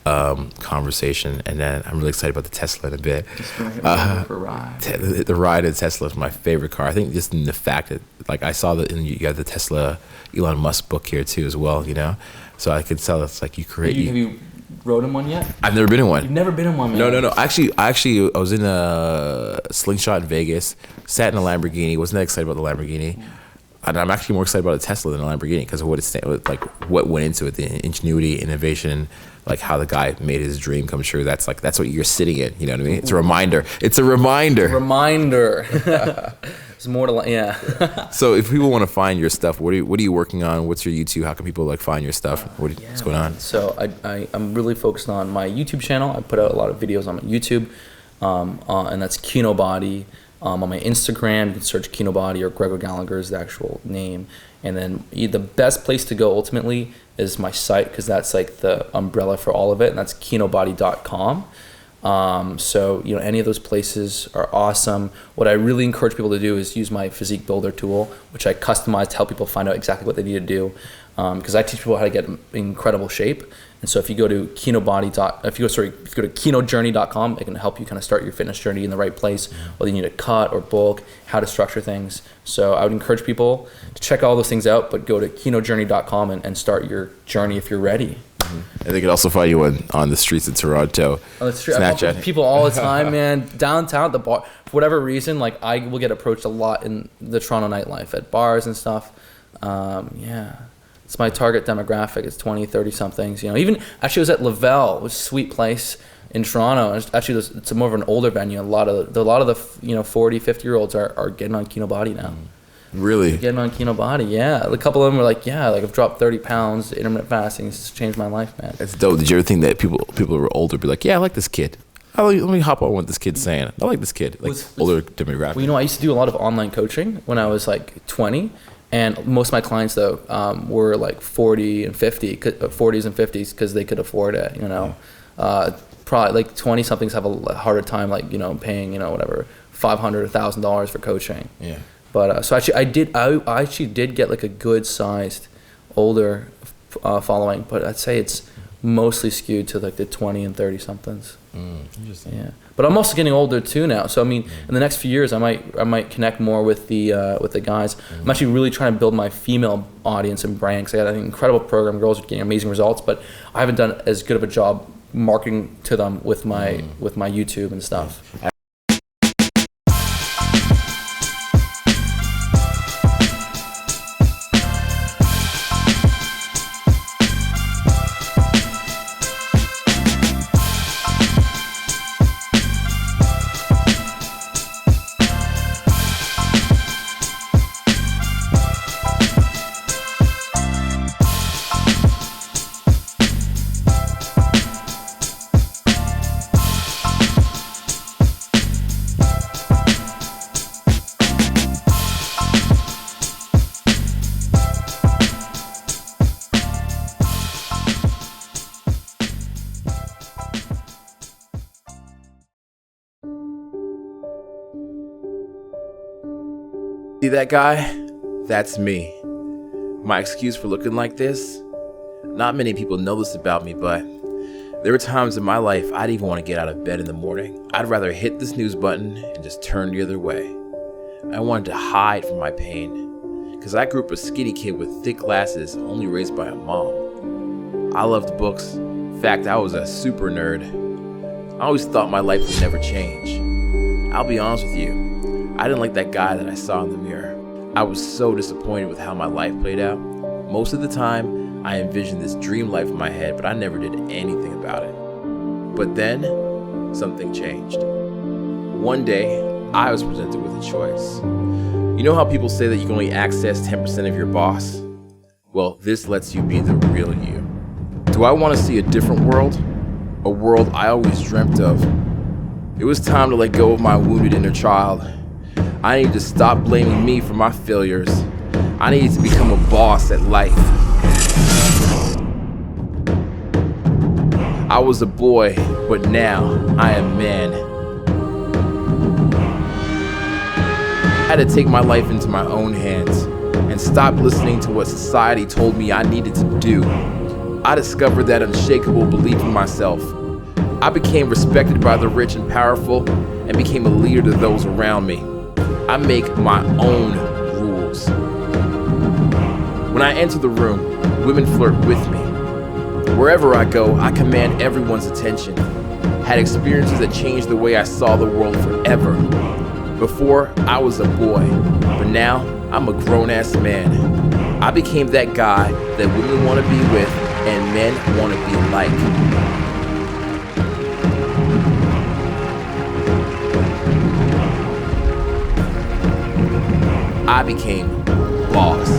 conversation. And then I'm really excited about the Tesla in a bit. For a ride. The ride in Tesla is my favorite car. I think just in the fact that, like, I saw that you got the Tesla Elon Musk book here too as well, you know? So I could tell it's like you create... Have you rode in one yet? I've never been in one. You've never been in one, man? No. Actually, I was in a Slingshot in Vegas, sat in a Lamborghini, wasn't that excited about the Lamborghini. And I'm actually more excited about a Tesla than a Lamborghini because of what went into it, the ingenuity, innovation, like how the guy made his dream come true. That's what you're sitting in. You know what I mean? It's a reminder. It's a reminder. There's more to yeah. So if people want to find your stuff, what are you working on? What's your YouTube? How can people like find your stuff? What's going on? So I'm really focused on my YouTube channel. I put out a lot of videos on my YouTube, and that's Kinobody. On my Instagram, you can search Kinobody, or Gregor Gallagher is the actual name. And then the best place to go ultimately is my site, because that's like the umbrella for all of it, and that's kinobody.com. So, you know, any of those places are awesome. What I really encourage people to do is use my physique builder tool, which I customize to help people find out exactly what they need to do. Because I teach people how to get in incredible shape. And so if you go to kinojourney.com, it can help you kind of start your fitness journey in the right place, whether you need a cut or bulk, how to structure things. So I would encourage people to check all those things out, but go to kinojourney.com and start your journey if you're ready. And they can also find you on the streets of Toronto. On the street, Snapchat. People all the time, man. Downtown, the bar, for whatever reason, like I will get approached a lot in the Toronto nightlife at bars and stuff. Yeah. It's my target demographic. It's 20, 30 somethings. You know, even actually I was at Lavelle, which is a sweet place in Toronto. Actually, it's more of an older venue. A lot of the 40, 50-year-olds are getting on Kinobody now. Really? They're getting on Kinobody, yeah. A couple of them were like, yeah, like I've dropped 30 pounds. Intermittent fasting has changed my life, man. That's dope. Did you ever think that people who were older be like, yeah, I like this kid. Let me hop on what this kid's saying. I like this kid. Like older demographic. Well, you know, I used to do a lot of online coaching when I was like 20. And most of my clients, though, were like 40 and 50, 40s and 50s, because they could afford it, you know. Probably like 20-somethings have a harder time, like, you know, paying, you know, whatever, $500, $1,000 for coaching. Yeah. But so actually, I actually did get like a good-sized older following, but I'd say it's mostly skewed to like the 20 and 30-somethings. Interesting. Yeah. But I'm also getting older too now. So I mean, in the next few years, I might connect more with the guys. I'm actually really trying to build my female audience and brand, because I got an incredible program. Girls are getting amazing results, but I haven't done as good of a job marketing to them with my YouTube and stuff. See that guy? That's me. My excuse for looking like this? Not many people know this about me, but There were times in my life I didn't even want to get out of bed in the morning. I'd rather hit the snooze button and just turn the other way. I wanted to hide from my pain, because I grew up a skinny kid with thick glasses, only raised by a mom. I loved books. In fact, I was a super nerd. I always thought my life would never change. I'll be honest with you, I didn't like that guy that I saw in the mirror. I was so disappointed with how my life played out. Most of the time, I envisioned this dream life in my head, but I never did anything about it. But then, something changed. One day, I was presented with a choice. You know how people say that you can only access 10% of your boss? Well, this lets you be the real you. Do I want to see a different world? A world I always dreamt of. It was time to let go of my wounded inner child. I needed to stop blaming me for my failures. I needed to become a boss at life. I was a boy, but now I am man. I had to take my life into my own hands and stop listening to what society told me I needed to do. I discovered that unshakable belief in myself. I became respected by the rich and powerful and became a leader to those around me. I make my own rules. When I enter the room, women flirt with me. Wherever I go, I command everyone's attention. Had experiences that changed the way I saw the world forever. Before, I was a boy, but now I'm a grown-ass man. I became that guy that women want to be with and men want to be like. I became boss.